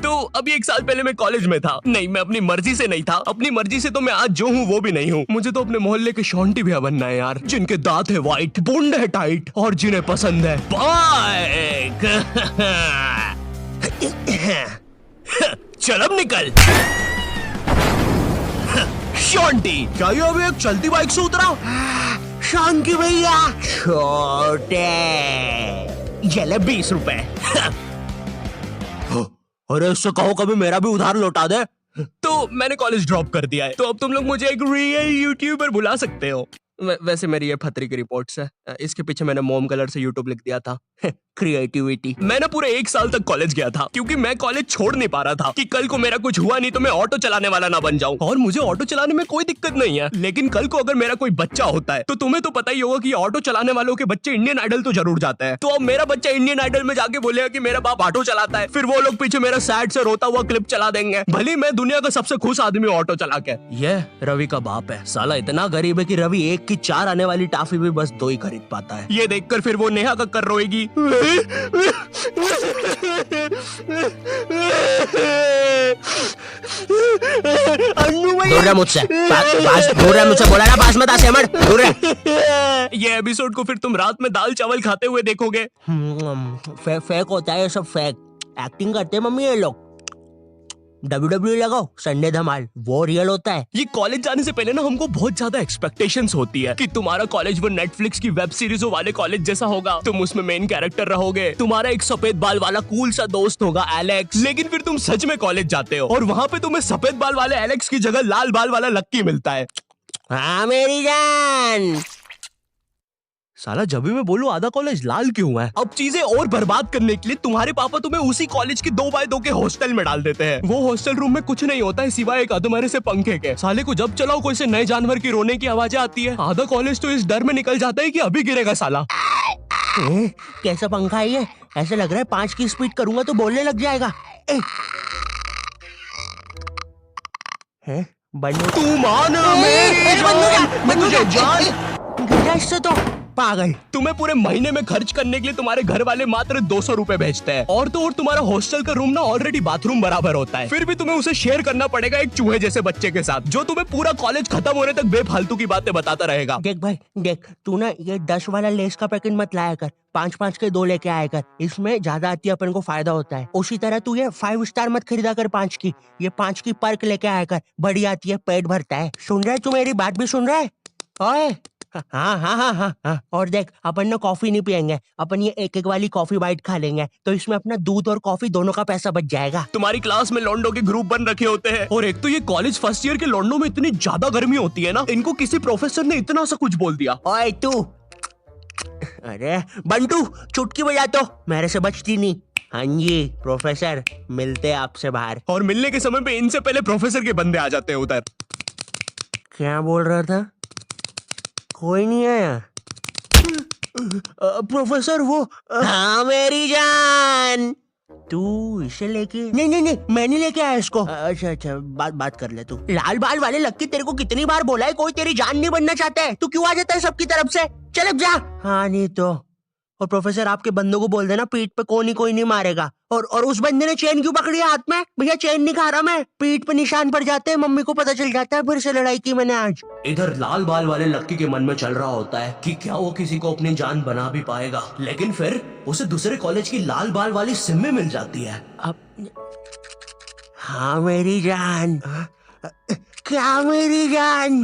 तो अभी 1 साल पहले मैं कॉलेज में था। नहीं, मैं अपनी मर्जी से नहीं था। अपनी मर्जी से तो मैं आज जो हूँ वो भी नहीं हूँ। मुझे तो अपने मोहल्ले के शॉन्टी भैया बनना है यार, जिनके दांत है व्हाइट, बूंद है टाइट और जिन्हें पसंद है बाइक। चल अब निकल। शॉन्टी, क्या ये अभी एक चलती बाइक से उतरा? शांति भैया, छोटे चले 20 रुपए। अरे इससे कहो कभी मेरा भी उधार लौटा दे। तो मैंने कॉलेज ड्रॉप कर दिया है, तो अब तुम लोग मुझे एक रियल यूट्यूबर बुला सकते हो। वैसे मेरी ये फतरी की रिपोर्ट्स है। इसके पीछे मैंने मोम कलर से यूट्यूब लिख दिया था। क्रिएटिविटी। मैं ना पूरे 1 साल तक कॉलेज गया था, क्योंकि मैं कॉलेज छोड़ नहीं पा रहा था कि कल को मेरा कुछ हुआ नहीं तो मैं ऑटो चलाने वाला ना बन जाऊं। और मुझे ऑटो चलाने में कोई दिक्कत नहीं है, लेकिन कल को अगर मेरा कोई बच्चा होता है तो तुम्हें तो पता ही होगा कि ऑटो चलाने वालों के बच्चे इंडियन आइडल तो जरूर जाते हैं। तो अब मेरा बच्चा इंडियन आइडल में जाके बोलेगा कि मेरा बाप ऑटो चलाता है, फिर वो लोग पीछे मेरा सैड से रोता हुआ क्लिप चला देंगे, भले मैं दुनिया का सबसे खुश आदमी ऑटो चला के। ये रवि का बाप है, साला इतना गरीब है कि रवि 1 की 4 आने वाली टाफी भी बस 2 ही खरीद पाता है। ये देखकर फिर वो नेहा कक्कर रोएगी। दूर रह मुझसे, दूर रह मुझसे, बोला ना पास मत आ सेमर, दूर रह। ये एपिसोड को फिर तुम रात में दाल चावल खाते हुए देखोगे। फेक होता है ये सब, फेक एक्टिंग करते हैं मम्मी ये लोग। WWE लगाओ, संडे धमाल, वो रियल होता है। ये कॉलेज जाने से पहले ना हमको बहुत ज्यादा एक्सपेक्टेशंस होती है कि तुम्हारा कॉलेज वो नेटफ्लिक्स की वेब सीरीजों वाले कॉलेज जैसा होगा, तुम उसमें मेन कैरेक्टर रहोगे, तुम्हारा एक सफेद बाल वाला कूल सा दोस्त होगा एलेक्स। लेकिन फिर तुम सच में कॉलेज जाते हो और वहाँ पे तुम्हें सफेद बाल वाले एलेक्स की जगह लाल बाल वाला लक्की मिलता है। हाँ मेरी जान। साला जब भी मैं बोलूं आधा कॉलेज लाल क्यों है। अब चीजें और बर्बाद करने के लिए तुम्हारे पापा तुम्हें उसी कॉलेज की 2x2 के हॉस्टल में डाल देते हैं। वो हॉस्टल रूम में कुछ नहीं होता है सिवाय एक अधमरे से पंखे के। साले को जब चलाओ कोई से नए जानवर की रोने की आवाजें आती है। आधा कॉलेज तो इस डर में निकल जाता है कि अभी गिरेगा साला। कैसा पंखा है ये? ऐसा लग रहा है 5 की स्पीड करूंगा तो बोलने लग जाएगा। तू मान मेरी जान। इससे तो पागल। तुम्हें पूरे महीने में खर्च करने के लिए तुम्हारे घर वाले मात्र 200 रुपए भेजते हैं, और तो और तुम्हारा हॉस्टल का रूम ना ऑलरेडी बाथरूम बराबर होता है, फिर भी तुम्हें उसे शेयर करना पड़ेगा एक चूहे जैसे बच्चे के साथ, जो तुम्हें पूरा कॉलेज खत्म होने तक बेफालतू की बातें बताता रहेगा। देख भाई देख, तू ना ये 10 वाला लेस का पैकेट मत लाया कर, 5-5 के 2 लेके आया कर, इसमें ज्यादा आती है, अपन को फायदा होता है। उसी तरह तू ये 5 स्टार मत खरीदा कर 5 की, ये 5 की पर्क लेके आया कर, बड़ी आती है, पेट भरता है। सुन रहा है तू? मेरी बात भी सुन रहा है? ओए हाँ। और देख, अपन ना कॉफी नहीं पियेंगे, अपन ये 1-1 वाली कॉफी बाइट खा लेंगे, तो इसमें अपना दूध और कॉफी दोनों का पैसा बच जाएगा। तुम्हारी क्लास में लॉन्डो के ग्रुप बन रखे होते हैं, और एक तो ये कॉलेज फर्स्ट ईयर के लॉन्डो में इतनी ज्यादा गर्मी होती है ना, इनको किसी प्रोफेसर ने इतना सा कुछ बोल दिया। ओए तू, अरे बंटू चुटकी बजा तो, मेरे से बचती नहीं। हाँ जी प्रोफेसर, मिलते आपसे बाहर। और मिलने के समय पे इनसे पहले प्रोफेसर के बंदे आ जाते हैं उधर। क्या बोल रहा था? कोई नहीं आया। प्रोफेसर वो हाँ मेरी जान, तू इसे लेके? नहीं, मैं नहीं लेके आया इसको। अच्छा, बात कर ले तू। लाल बाल वाले लक्की, तेरे को कितनी बार बोला है कोई तेरी जान नहीं बनना चाहता है, तू क्यों आ जाता है सबकी तरफ से? चल अब जा। हाँ नहीं तो। और प्रोफेसर आपके बंदों को बोल देना पीठ पे कोई नहीं मारेगा। और उस बंदे ने चेन क्यों पकड़ी है हाथ में? भैया चेन नहीं खा रहा मैं, पीठ पे निशान पड़ जाते हैं, मम्मी को पता चल जाता है, फिर से लड़ाई की मैंने आज। इधर लाल बाल वाले लक्की के मन में चल रहा होता है कि क्या वो किसी को अपनी जान बना भी पाएगा, लेकिन फिर उसे दूसरे कॉलेज की लाल बाल वाली सिम्मी मिल जाती है। हाँ मेरी जान। क्या मेरी जान?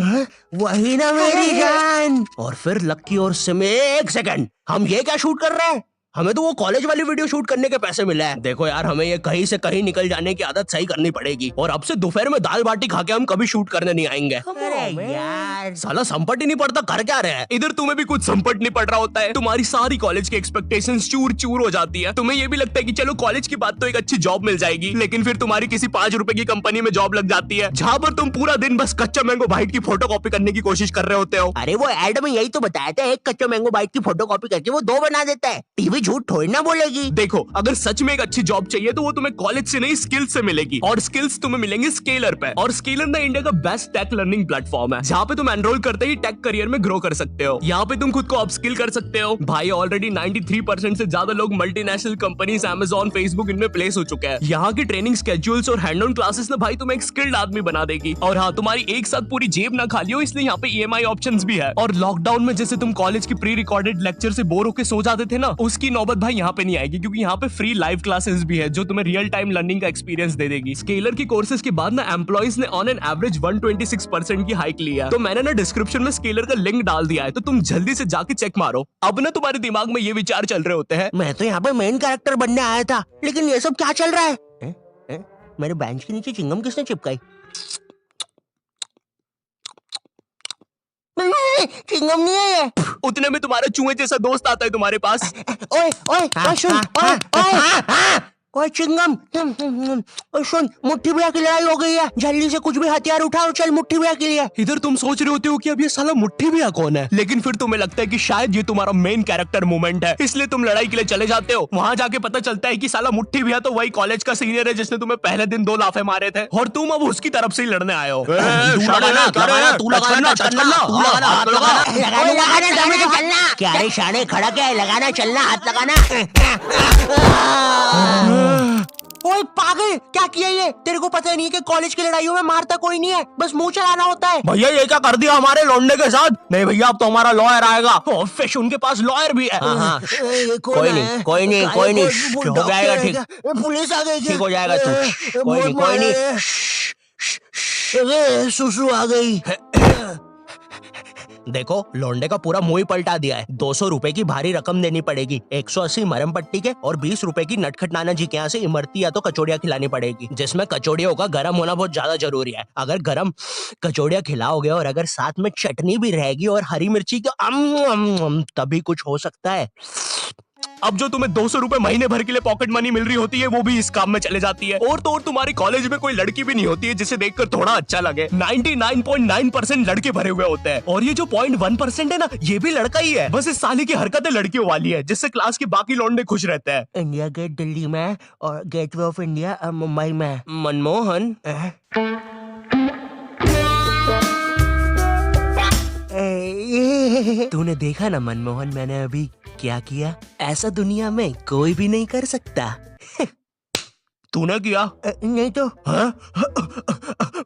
वही ना मेरी जान। और फिर लक्की और सिम्मी, 1 सेकंड, हम ये क्या शूट कर रहे हैं? हमें तो वो कॉलेज वाली वीडियो शूट करने के पैसे मिले हैं। देखो यार, हमें ये कहीं से कहीं निकल जाने की आदत सही करनी पड़ेगी, और अब से दोपहर में दाल बाटी खा के हम कभी शूट करने नहीं आएंगे। अरे यार, साला संपट ही नहीं पड़ता, कर क्या रहे हैं? इधर तुम्हें भी कुछ संपट नहीं पड़ रहा होता है, तुम्हारी सारी कॉलेज की एक्सपेक्टेशंस चूर चूर हो जाती है। तुम्हें ये भी लगता है कि चलो कॉलेज की बात तो एक अच्छी जॉब मिल जाएगी, लेकिन फिर तुम्हारी किसी 5 रुपए की कंपनी में जॉब लग जाती है, जहाँ पर तुम पूरा दिन बस कच्चा मैंगो बाइट की फोटो कॉपी करने की कोशिश कर रहे होते हो। अरे वो एड में यही तो बताया था, एक कच्चा मैंगो बाइट की फोटो कॉपी करके वो 2 बना देता है। टीवी झूठ थोड़ी ना बोलेगी। देखो, अगर सच में एक अच्छी जॉब चाहिए तो वो तुम्हें कॉलेज से नहीं स्किल्स से मिलेगी, और स्किल्स तुम्हें मिलेंगे स्केलर पे। और स्केलर ना इंडिया का बेस्ट टेक लर्निंग प्लेटफॉर्म है, जहाँ पे तुम एनरोल करते ही टेक करियर में ग्रो कर सकते हो। यहाँ पे तुम खुद को अपस्किल कर सकते हो। भाई ऑलरेडी 93% से ज्यादा लोग मल्टीनेशनल कंपनीज, Amazon, Facebook इनमें प्लेस हो चुके हैं। यहाँ की ट्रेनिंग स्केड्यूल्स और हैंड ऑन क्लासेस ना भाई तुम्हें एक स्किल्ड आदमी बना देगी। और हाँ, तुम्हारी एक साथ पूरी जेब ना खाली हो, इसलिए यहाँ पे EMI ऑप्शंस भी है। और लॉकडाउन में जैसे तुम कॉलेज की प्री रिकॉर्डेड लेक्चर से बोर होकर सो जाते थे ना, उसकी नौबत भाई यहाँ पे नहीं आएगी, क्योंकि यहाँ पे फ्री लाइव क्लासेस भी है जो तुम्हें रियल टाइम लर्निंग का एक्सपीरियंस दे देगी। स्केलर की कोर्सेज के बाद ना एम्प्लॉइज ने ऑन एन एवरेज 126% की हाइक लिया। तो मैंने ना डिस्क्रिप्शन में स्केलर का लिंक डाल दिया है, तो तुम जल्दी से जाके चेक मारो। अब ना तुम्हारे दिमाग में ये विचार चल रहे होते हैं, मैं तो यहाँ पे मेन कैरेक्टर बनने आया था, लेकिन ये सब क्या चल रहा है? मेरे बेंच के नीचे चिंगम किसने चिपकाई? चिंगम नहीं है ये। उतने में तुम्हारा चूहे जैसा दोस्त आता है तुम्हारे पास। ओए ओए ओए सुन, ओए ओए ओए चिंगम, ओए सुन, मुट्ठी भैया की लड़ाई हो गई है, जल्दी से कुछ भी हथियार उठाओ, चल मुट्ठी भैया के लिए। इधर तुम सोच रहे होते हो कि अब ये साला मुट्ठी भैया कौन है, लेकिन फिर तुम्हें लगता है कि शायद ये तुम्हारा मेन कैरेक्टर मोमेंट है, इसलिए तुम लड़ाई के लिए चले जाते हो। वहां जाके पता चलता है कि साला मुट्ठी भैया तो वही कॉलेज का सीनियर है जिसने तुम्हें पहले दिन 2 लाफे मारे थे, और तुम अब उसकी तरफ से ही लड़ने आए हो। क्या रे शाने, खड़ा क्या है? लगाना, चलना, हाथ लगाना। ओए पागल, क्या किया ये? तेरे को पता नहीं है कि कॉलेज की लड़ाइयों में मारता कोई नहीं है, बस मुंह चलाना होता है। भैया ये क्या कर दिया हमारे लौंडे के साथ? नहीं भैया, अब तो हमारा लॉयर आएगा। फिश उनके पास लॉयर भी है। हाँ, कोई नहीं, कोई नहीं, कोई नहीं, हो जाएगा ठीक। पुलिस आ गई, ठीक हो जाएगा तू। कोई नहीं, कोई नहीं। सुसु आ गई। देखो, लौंडे का पूरा मुंह ही पलटा दिया है। 200 रुपए की भारी रकम देनी पड़ेगी, 180 मरम पट्टी के, और 20 रुपए की नटखट नाना जी के यहाँ से इमरती या तो कचौड़ियाँ खिलानी पड़ेगी, जिसमें कचौड़ियों का गर्म होना बहुत ज्यादा जरूरी है। अगर गर्म कचौड़ियाँ खिलाओगे और अगर साथ में चटनी भी रहेगी और हरी मिर्ची तो तभी कुछ हो सकता है। अब जो तुम्हें 200 रुपए महीने भर के लिए पॉकेट मनी मिल रही होती है, वो भी इस काम में चले जाती है। और तो और तुम्हारी कॉलेज में कोई लड़की भी नहीं होती है जिसे देखकर थोड़ा अच्छा लगे। 99.9% लड़के भरे हुए होते हैं, और ये जो 0.1% है ना, ये भी लड़का ही है। बस इस साले की हरकतें लड़कियों वाली है, जिससे क्लास के बाकी लौंडे खुश रहते हैं। इंडिया गेट दिल्ली में और गेटवे ऑफ इंडिया मुंबई में। मनमोहन, तूने देखा ना मनमोहन, मैंने अभी क्या किया? ऐसा दुनिया में कोई भी नहीं कर सकता। तूने किया? नहीं तो।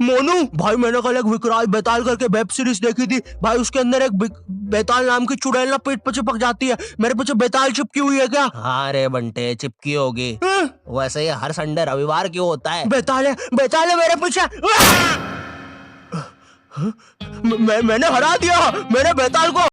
मोनू भाई, मैंने कल एक विकराल बेताल करके वेब सीरीज देखी थी भाई, उसके अंदर एक बेताल नाम की चुड़ैल ना पेट पे चिपक जाती है। मेरे पीछे बेताल चिपकी हुई है क्या? हाँ रे बंटे, चिपकी होगी। वैसे ये हर संडे रविवार क्यों होता है? बेताल है मेरे पीछे। मैंने हरा दिया मेरे बेताल को।